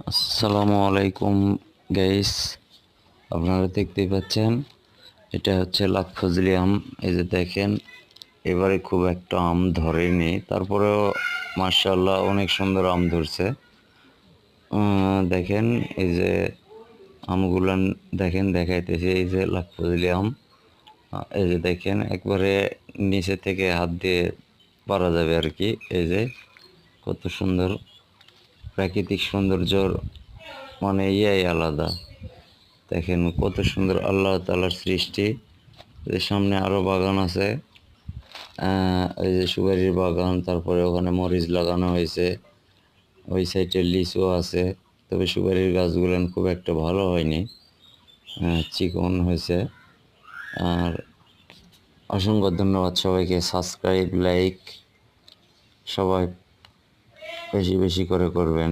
আসসালামু আলাইকুম গাইস, আপনারা দেখতেই পাচ্ছেন এটা হচ্ছে লাক্ষ ফজলি আম। এই যে দেখেন, এবারে খুব একটা আম ধরেনি, তারপরেও মাশাআল্লাহ অনেক সুন্দর আম ধরছে। দেখেন এই যে আমগুলান দেখেন, দেখাইতেছে এই যে লাক্ষ ফজলি আম। এই যে দেখেন একবারে নিচে থেকে হাত দিয়ে পারা যাবে আর কি। এই যে কত সুন্দর প্রাকৃতিক সৌন্দর্যর মানে ইয়াই আলাদা। দেখেন কত সুন্দর আল্লাহ তাআলার সৃষ্টি। এর সামনে আরো বাগান আছে, এই যে সুপারির বাগান, তারপরে ওখানে মরিচ লাগানো হয়েছে, ওই সাইডে লিচু আছে। তবে সুপারির গাছগুলো খুব একটা ভালো হয়নি, চিকন হয়েছে। আর অসংখ্য ধন্যবাদ সবাইকে, সাবস্ক্রাইব লাইক সবাই বেশি বেশি করে করবেন।